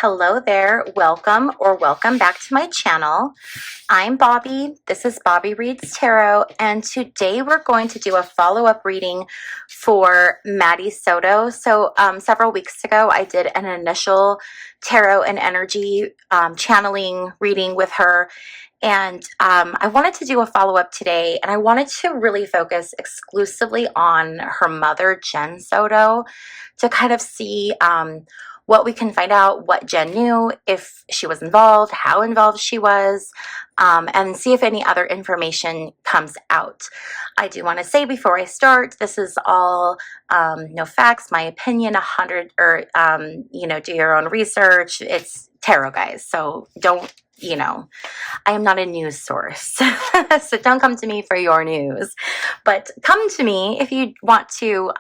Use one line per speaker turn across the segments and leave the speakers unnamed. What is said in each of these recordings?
Hello there, welcome or welcome back to my channel. I'm Bobbie, this is Bobbie Reads Tarot, and today we're going to do a follow-up reading for Maddie Soto. So several weeks ago I did an initial tarot and energy channeling reading with her, and I wanted to do a follow-up today, and I wanted to really focus exclusively on her mother, Jen Soto, to kind of see what we can find out, what Jen knew, if she was involved, how involved she was, and see if any other information comes out. I do want to say before I start, this is all no facts, my opinion, 100, or, do your own research. It's tarot, guys, so don't, I am not a news source, so don't come to me for your news, but come to me if you want to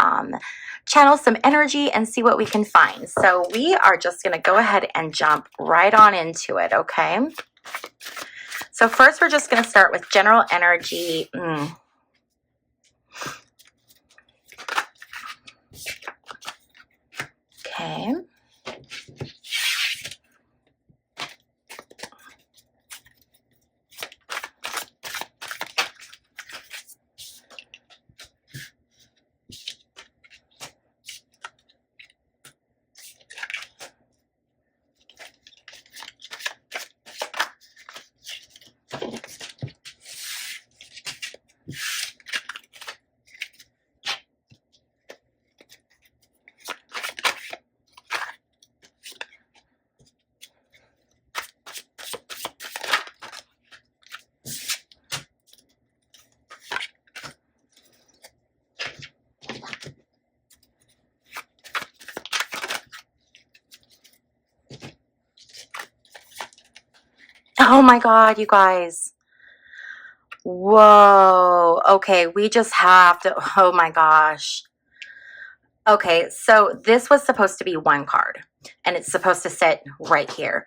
channel some energy and see what we can find. So we are just going to go ahead and jump right on into it, okay? So first we're just going to start with general energy. Okay. Oh my God, you guys. Whoa. Okay, we just have to, oh my gosh. Okay, so this was supposed to be one card, and it's supposed to sit right here.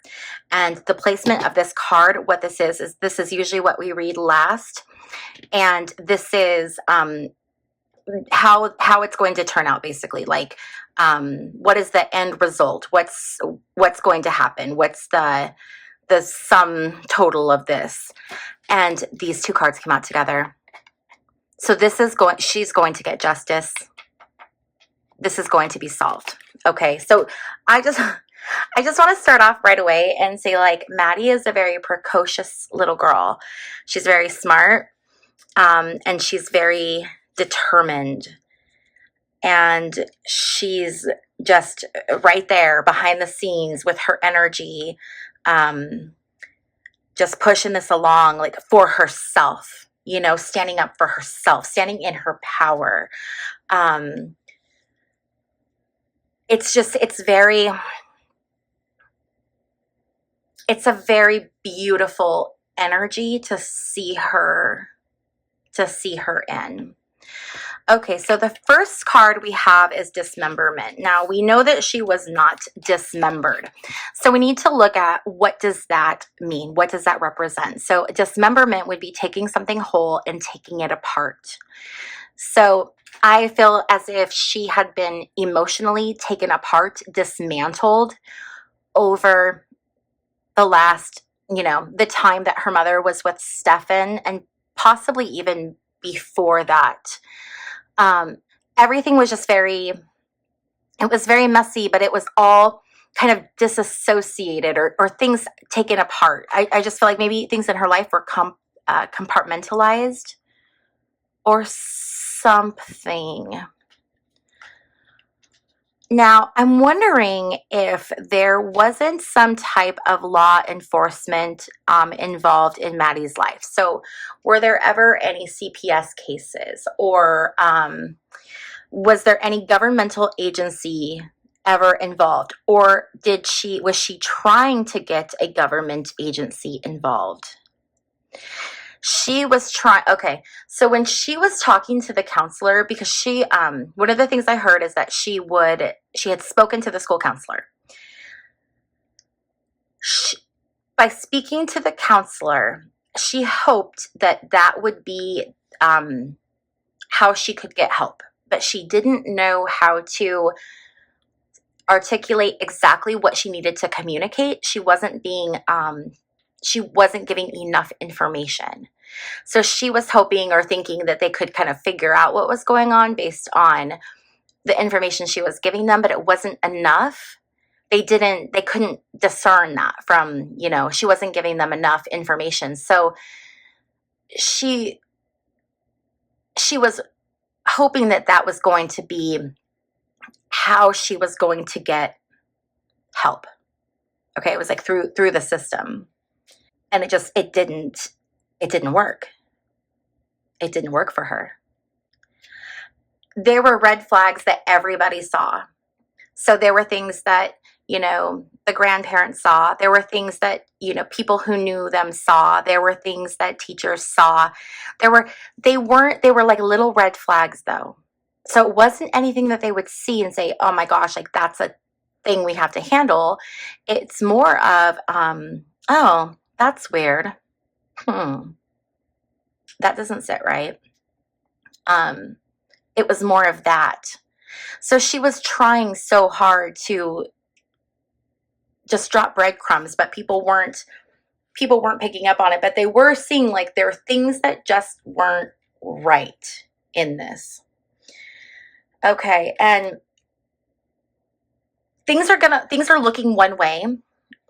And the placement of this card, what this is usually what we read last. And this is how it's going to turn out, basically. Like, what is the end result? What's going to happen? What's the sum total of this? And these two cards came out together. So this is she's going to get justice. This is going to be solved. Okay, so I just want to start off right away and say, like, Maddie is a very precocious little girl. She's very smart, and she's very determined. And she's just right there behind the scenes with her energy, just pushing this along, like, for herself, standing up for herself, standing in her power. It's a very beautiful energy to see her in. Okay, so the first card we have is dismemberment. Now, we know that she was not dismembered. So we need to look at, what does that mean? What does that represent? So dismemberment would be taking something whole and taking it apart. So I feel as if she had been emotionally taken apart, dismantled over the last, the time that her mother was with Stefan, and possibly even before that. Everything was just it was very messy, but it was all kind of disassociated, or things taken apart. I just feel like maybe things in her life were compartmentalized or something. Now, I'm wondering if there wasn't some type of law enforcement involved in Maddie's life. So were there ever any CPS cases, or was there any governmental agency ever involved? Or was she trying to get a government agency involved? She was trying. Okay, so when she was talking to the counselor, because she, one of the things I heard is that she had spoken to the school counselor. By speaking to the counselor, she hoped that would be how she could get help, but she didn't know how to articulate exactly what she needed to communicate. She wasn't giving enough information. So she was hoping or thinking that they could kind of figure out what was going on based on the information she was giving them, but it wasn't enough. They couldn't discern that from, she wasn't giving them enough information. So she was hoping that that was going to be how she was going to get help. Okay. It was like through the system, and it didn't work. It didn't work for her. There were red flags that everybody saw. So there were things that, the grandparents saw. There were things that, people who knew them saw. There were things that teachers saw. They were like little red flags though. So it wasn't anything that they would see and say, oh my gosh, like that's a thing we have to handle. It's more of, oh, that's weird. That doesn't sit right. It was more of that. So she was trying so hard to just drop breadcrumbs, but people weren't picking up on it, but they were seeing like there were things that just weren't right in this. Okay. And things are looking one way,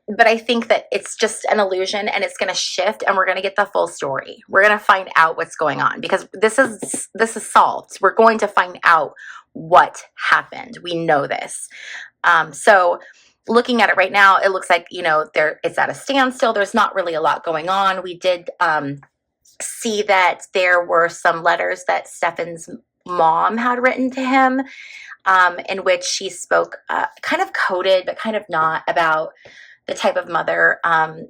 but I think that it's just an illusion and it's going to shift, and we're going to get the full story. We're going to find out what's going on, because this is solved. We're going to find out what happened. We know this. So looking at it right now, it looks like, it's at a standstill. There's not really a lot going on. We did see that there were some letters that Stefan's mom had written to him, in which she spoke kind of coded, but kind of not, about the type of mother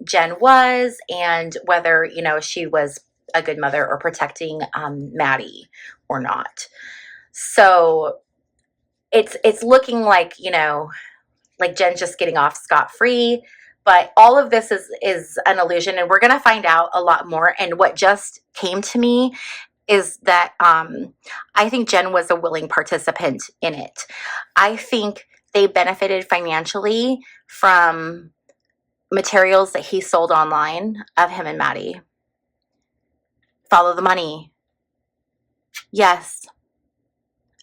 Jen was, and whether, she was a good mother or protecting Maddie or not. So it's looking like, like Jen's just getting off scot-free, but all of this is an illusion, and we're going to find out a lot more. And what just came to me is that I think Jen was a willing participant in it. I think they benefited financially from materials that he sold online of him and Maddie. Follow the money. Yes.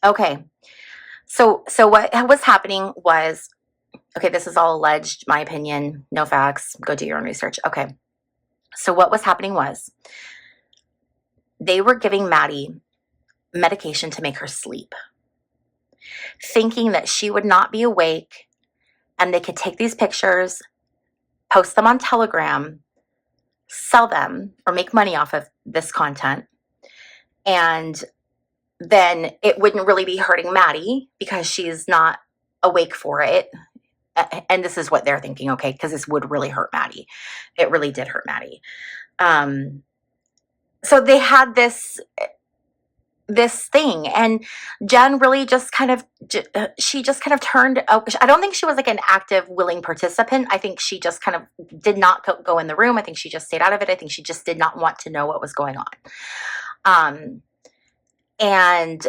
Okay. So what was happening was, okay, this is all alleged, my opinion, no facts, go do your own research. Okay. So what was happening was they were giving Maddie medication to make her sleep, thinking that she would not be awake, and they could take these pictures, post them on Telegram, sell them, or make money off of this content. And then it wouldn't really be hurting Maddie because she's not awake for it. And this is what they're thinking, okay, because this would really hurt Maddie. It really did hurt Maddie. So they had this thing, and Jen really just kind of turned. I don't think she was like an active, willing participant. I think she just kind of did not go in the room. I think she just stayed out of it. I think she just did not want to know what was going on. And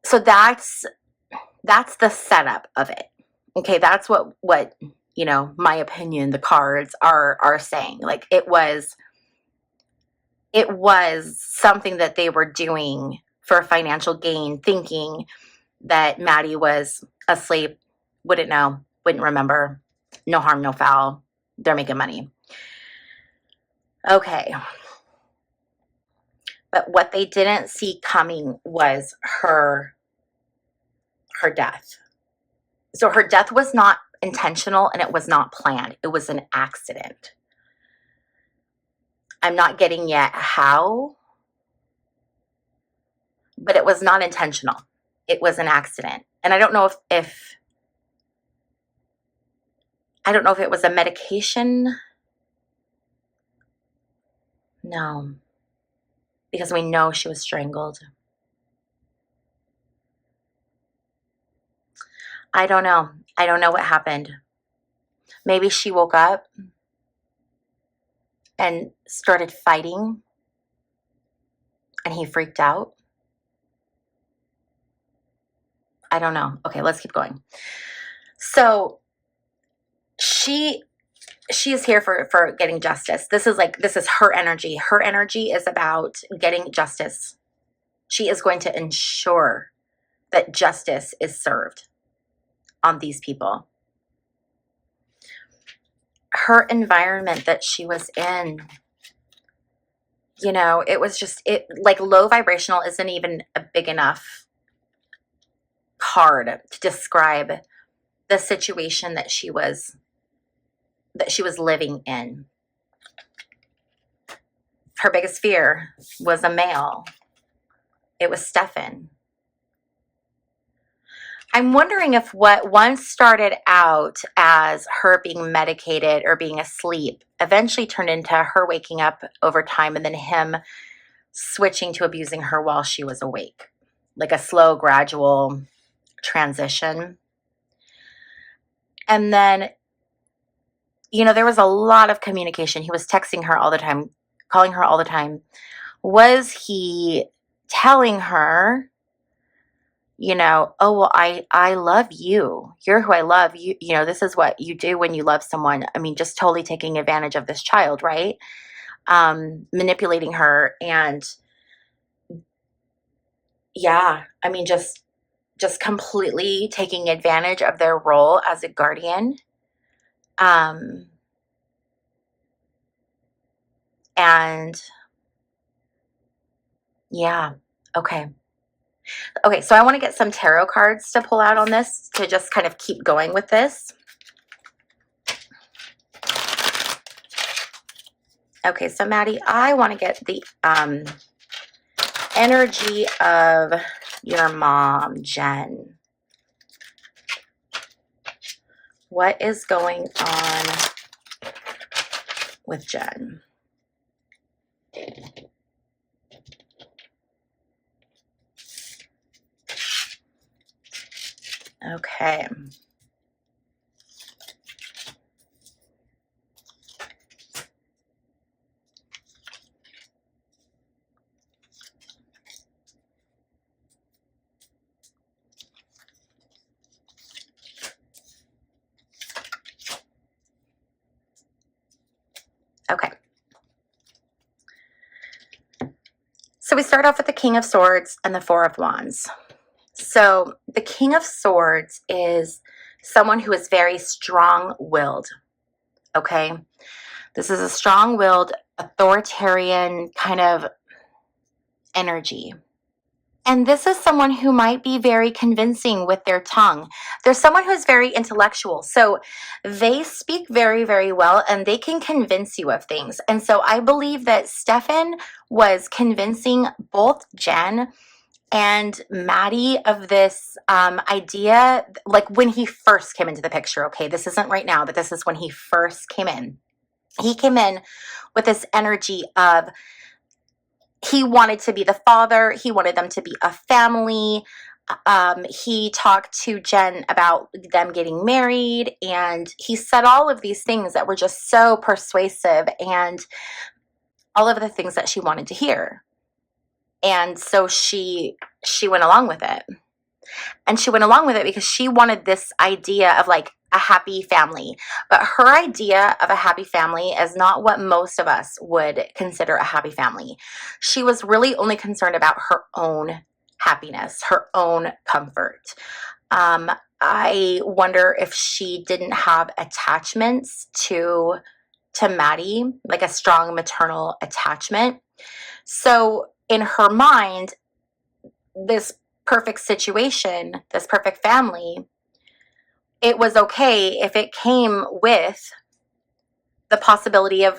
so that's the setup of it. Okay, that's what my opinion, the cards are saying. Like it was something that they were doing for financial gain, thinking that Maddie was asleep, wouldn't know, wouldn't remember, no harm, no foul. They're making money. Okay. But what they didn't see coming was her death. So her death was not intentional, and it was not planned. It was an accident. I'm not getting yet how, but it was not intentional. It was an accident. And I don't know if it was a medication. No, because we know she was strangled. I don't know. I don't know what happened. Maybe she woke up and started fighting, and he freaked out. I don't know. Okay, let's keep going. So she is here for getting justice. This is her energy. Her energy is about getting justice. She is going to ensure that justice is served on these people. Her environment that she was in, you know, it was just, like, low vibrational isn't even a big enough card to describe the situation that she was living in. Her biggest fear was a male. It was Stefan. I'm wondering if what once started out as her being medicated or being asleep eventually turned into her waking up over time and then him switching to abusing her while she was awake. Like a slow, gradual transition. And then, you know, there was a lot of communication. He was texting her all the time, calling her all the time. Was he telling her, you know, oh, well, I love you. You're who I love. You know, this is what you do when you love someone. I mean, just totally taking advantage of this child, right? Manipulating her. And yeah, I mean, just completely taking advantage of their role as a guardian. And yeah, okay. Okay, so I want to get some tarot cards to pull out on this to just kind of keep going with this. Okay, so Maddie, I want to get the energy of your mom, Jen. What is going on with Jen? Okay. Okay. So we start off with the King of Swords and the Four of Wands. So the King of Swords is someone who is very strong-willed, okay? This is a strong-willed, authoritarian kind of energy. And this is someone who might be very convincing with their tongue. They're someone who's very intellectual. So they speak very, very well and they can convince you of things. And so I believe that Stefan was convincing both Jen and Maddie of this idea, like when he first came into the picture, okay? This isn't right now, but this is when he first came in. He came in with this energy of he wanted to be the father. He wanted them to be a family. He talked to Jen about them getting married, and he said all of these things that were just so persuasive and all of the things that she wanted to hear. And so she went along with it. And she went along with it because she wanted this idea of like a happy family. But her idea of a happy family is not what most of us would consider a happy family. She was really only concerned about her own happiness, her own comfort. I wonder if she didn't have attachments to Maddie, like a strong maternal attachment. So in her mind, this perfect situation, this perfect family, it was okay if it came with the possibility of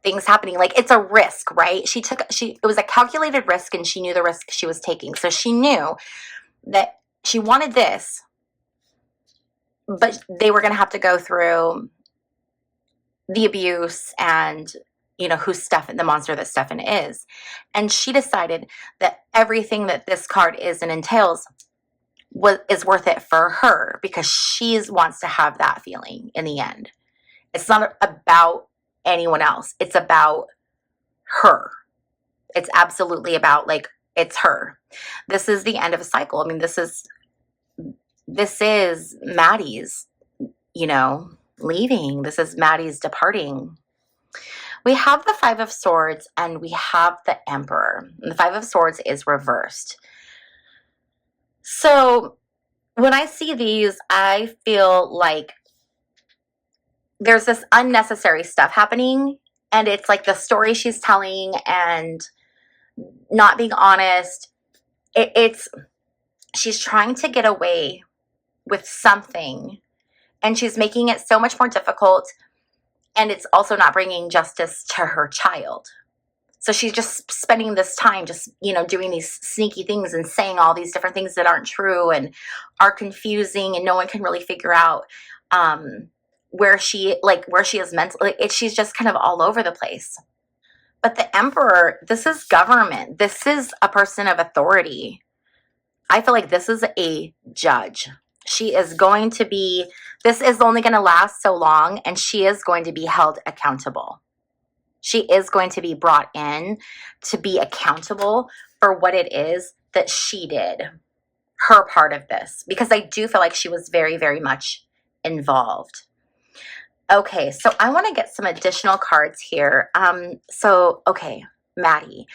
things happening. Like, it's a risk, right? It was a calculated risk, and she knew the risk she was taking. So she knew that she wanted this, but they were going to have to go through the abuse and, you know, who Stefan, the monster that Stefan is. And she decided that everything that this card is and entails is worth it for her, because she wants to have that feeling in the end. It's not about anyone else. It's about her. It's absolutely about, like, it's her. This is the end of a cycle. I mean, this is this is Maddie's, leaving. This is Maddie's departing. We have the Five of Swords and we have the Emperor. And the Five of Swords is reversed. So when I see these, I feel like there's this unnecessary stuff happening, and it's like the story she's telling and not being honest. She's trying to get away with something, and she's making it so much more difficult, and it's also not bringing justice to her child. So she's just spending this time just, doing these sneaky things and saying all these different things that aren't true and are confusing, and no one can really figure out where she is mentally. She's just kind of all over the place. But the Emperor, this is government. This is a person of authority. I feel like this is a judge. She is going to be, this is only going to last so long, and she is going to be held accountable. She is going to be brought in to be accountable for what it is that she did, her part of this, because I do feel like she was very, very much involved. Okay, so I want to get some additional cards here. Okay, Maddie,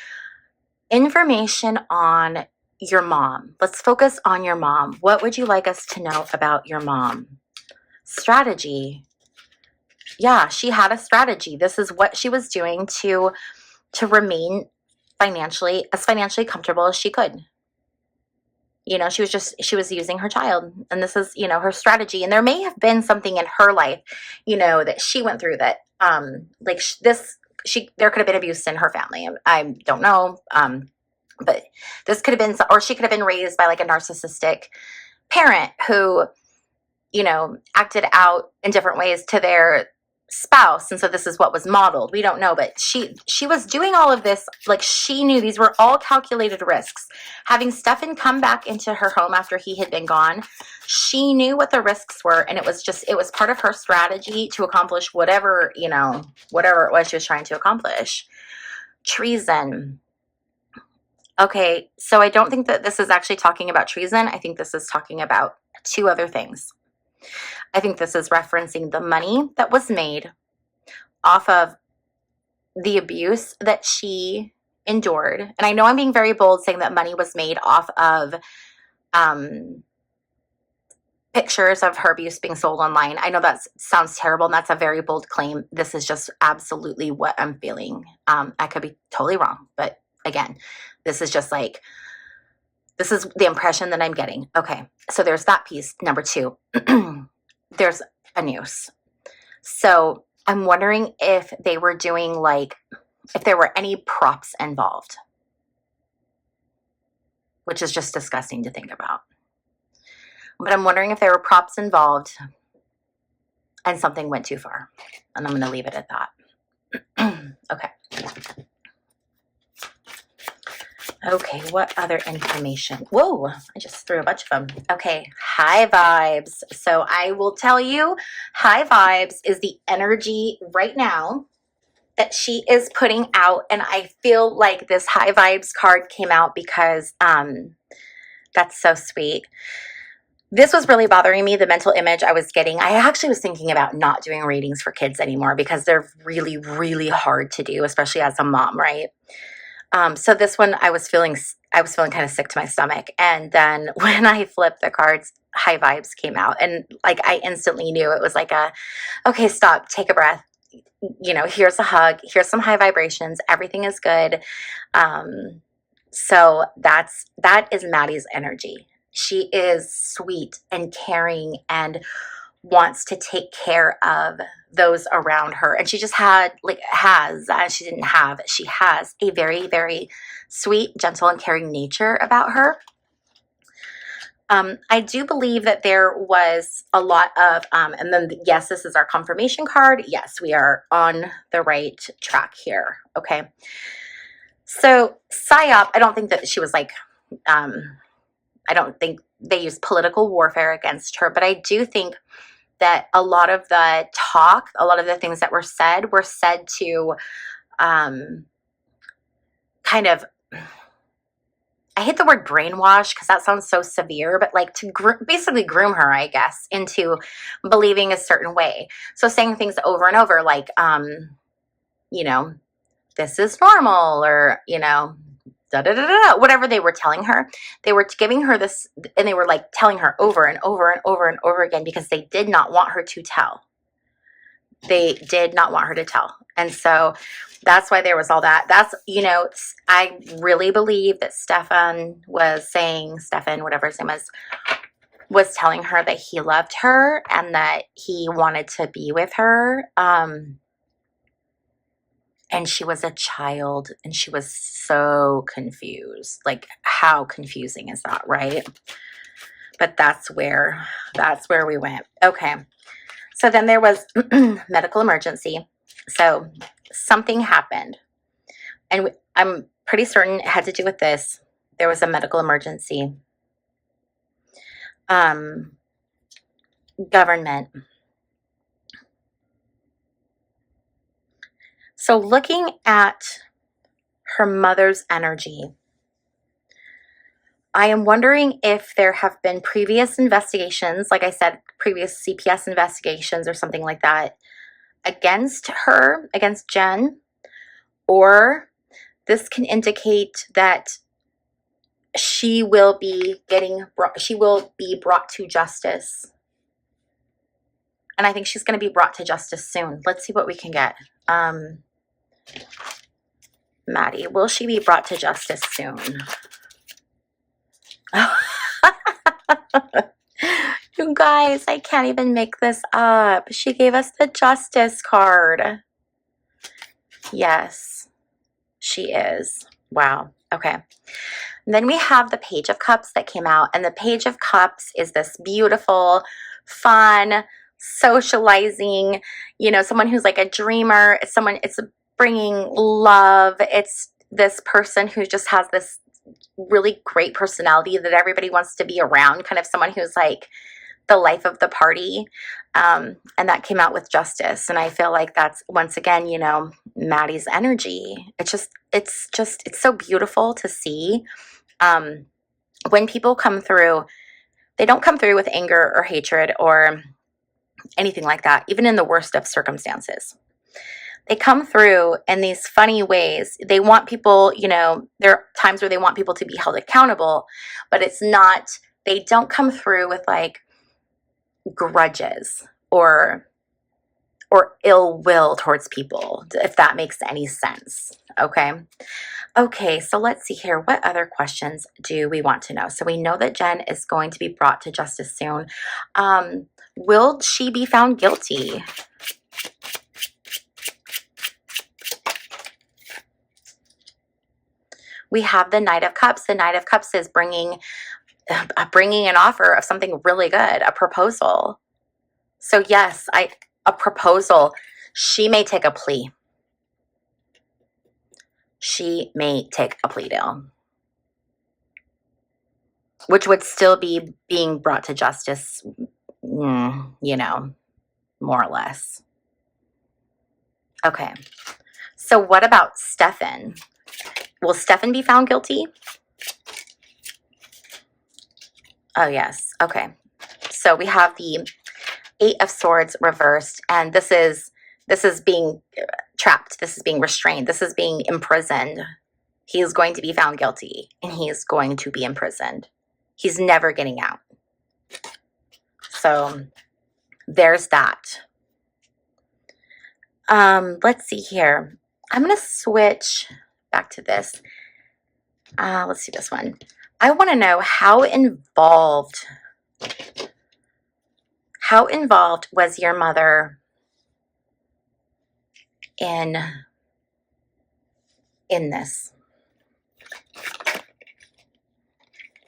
information on your mom. Let's focus on your mom. What would you like us to know about your mom? Strategy. Yeah, she had a strategy. This is what she was doing to remain financially comfortable as she could. She was using her child, and this is, her strategy. And there may have been something in her life, that she went through that, there could have been abuse in her family. I don't know. But this could have been, or she could have been raised by like a narcissistic parent who, acted out in different ways to their spouse, and so this is what was modeled. We don't know, but she was doing all of this like she knew these were all calculated risks. Having Stefan come back into her home after he had been gone, she knew what the risks were, and it was part of her strategy to accomplish whatever it was she was trying to accomplish. Treason. Okay, so I don't think that this is actually talking about treason. I think this is talking about two other things. I think this is referencing the money that was made off of the abuse that she endured. And I know I'm being very bold saying that money was made off of pictures of her abuse being sold online. I know that sounds terrible, and that's a very bold claim. This is just absolutely what I'm feeling. I could be totally wrong, but again, this is just like, this is the impression that I'm getting. Okay, so there's that piece. Number two, there's a noose. So I'm wondering if they were doing if there were any props involved, which is just disgusting to think about. But I'm wondering if there were props involved and something went too far. And I'm going to leave it at that. Okay. Okay, what other information? Whoa, I just threw a bunch of them. Okay, high vibes. So I will tell you, high vibes is the energy right now that she is putting out. And I feel like this high vibes card came out because that's so sweet. This was really bothering me, the mental image I was getting. I actually was thinking about not doing readings for kids anymore because they're really, really hard to do, especially as a mom, right? So this one, I was feeling kind of sick to my stomach. And then when I flipped the cards, high vibes came out. And I instantly knew it was okay, stop, take a breath. Here's a hug. Here's some high vibrations. Everything is good. So that is Maddie's energy. She is sweet and caring and wants to take care of those around her. And she just she has a very, very sweet, gentle, and caring nature about her. I do believe that there was a lot of, and then yes, this is our confirmation card. Yes, we are on the right track here. Okay. So PSYOP, I don't think that she was I don't think they used political warfare against her, but I do think that a lot of the talk, a lot of the things that were said to kind of I hate the word brainwash because that sounds so severe, but like to basically groom her, I guess, into believing a certain way. So saying things over and over like, you know, this is normal, or, you know, da da da da, whatever they were telling her. They were giving her this, and they were like telling her over and over and over and over again because they did not want her to tell. They did not want her to tell. And so that's why there was all that. That's, you know, I really believe that Stefan, whatever his name was telling her that he loved her and that he wanted to be with her. And she was a child and she was so confused. Like, how confusing is that, right? But that's where we went. Okay. So then there was medical emergency. So something happened. And I'm pretty certain it had to do with this. There was a medical emergency. Government. So looking at her mother's energy, I am wondering if there have been previous investigations, like I said, previous CPS investigations or something like that, against her, against Jen, or this can indicate that she will be brought to justice. And I think she's going to be brought to justice soon. Let's see what we can get. Maddie, will she be brought to justice soon? You guys, I can't even make this up. She gave us the justice card. Yes, she is. Wow. Okay. And then we have the Page of Cups that came out. And the Page of Cups is this beautiful, fun, socializing, you know, someone who's like a dreamer. It's bringing love. It's this person who just has this really great personality that everybody wants to be around, kind of someone who's like the life of the party. And that came out with Justice. And I feel like that's, once again, you know, Maddie's energy. It's so beautiful to see. When people come through, they don't come through with anger or hatred or anything like that, even in the worst of circumstances. They come through in these funny ways. They want people, you know, there are times where they want people to be held accountable, but they don't come through with like grudges or ill will towards people, if that makes any sense. Okay, so let's see here. What other questions do we want to know? So we know that Jen is going to be brought to justice soon. Will she be found guilty? We have the Knight of Cups. The Knight of Cups is bringing an offer of something really good, a proposal. So yes, a proposal. She may take a plea. She may take a plea deal, which would still be being brought to justice, you know, more or less. Okay, so what about Stefan? Will Stefan be found guilty? Oh, yes. Okay. So we have the Eight of Swords reversed, and this is being trapped. This is being restrained. This is being imprisoned. He is going to be found guilty, and he is going to be imprisoned. He's never getting out. So there's that. Let's see here. I'm going to switch back to this. Let's see this one. I want to know how involved was your mother in this?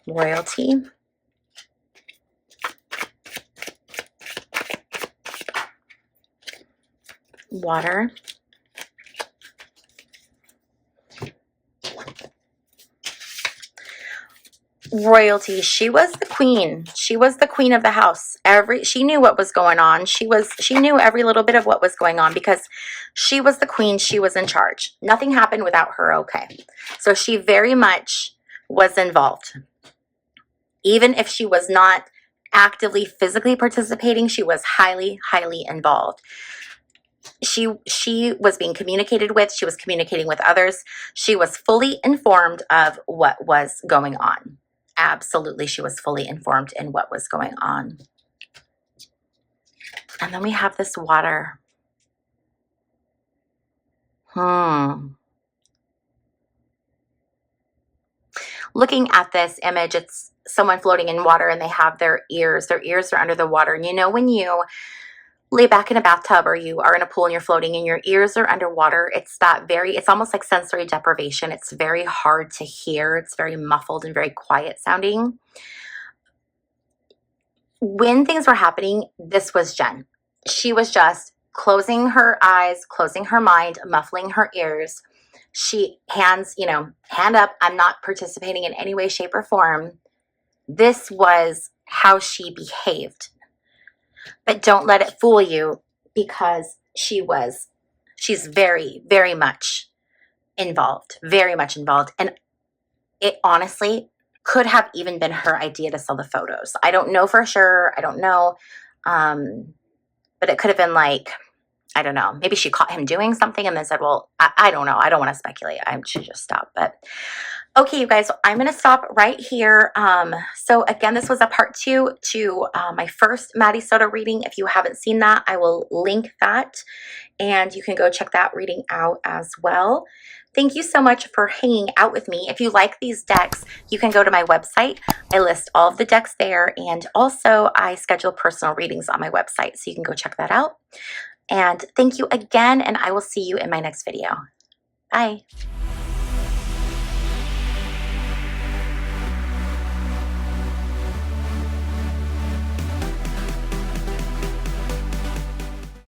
Royalty. Water. Royalty. She was the queen. She was the queen of the house. She knew what was going on. She knew every little bit of what was going on because she was the queen. She was in charge. Nothing happened without her. Okay. So she very much was involved. Even if she was not actively physically participating, she was highly, highly involved. She was being communicated with. She was communicating with others. She was fully informed of what was going on. Absolutely, she was fully informed in what was going on. And then we have this water. Looking at this image, it's someone floating in water and they have their ears are under the water. And you know, when you lay back in a bathtub or you are in a pool and you're floating and your ears are underwater, it's almost like sensory deprivation. It's very hard to hear. It's very muffled and very quiet sounding. When things were happening, this was Jen. She was just closing her eyes, closing her mind, muffling her ears. She hand up, I'm not participating in any way, shape, or form. This was how she behaved. But don't let it fool you, because she's very, very much involved, very much involved. And it honestly could have even been her idea to sell the photos. I don't know for sure. I don't know. But it could have been like, I don't know, maybe she caught him doing something and then said, well, I don't know. I don't want to speculate. I should just stop. But okay, you guys, so I'm going to stop right here. So again, this was a part 2 to my first Maddie Soto reading. If you haven't seen that, I will link that and you can go check that reading out as well. Thank you so much for hanging out with me. If you like these decks, you can go to my website. I list all of the decks there, and also I schedule personal readings on my website, so you can go check that out. And thank you again, and I will see you in my next video. Bye.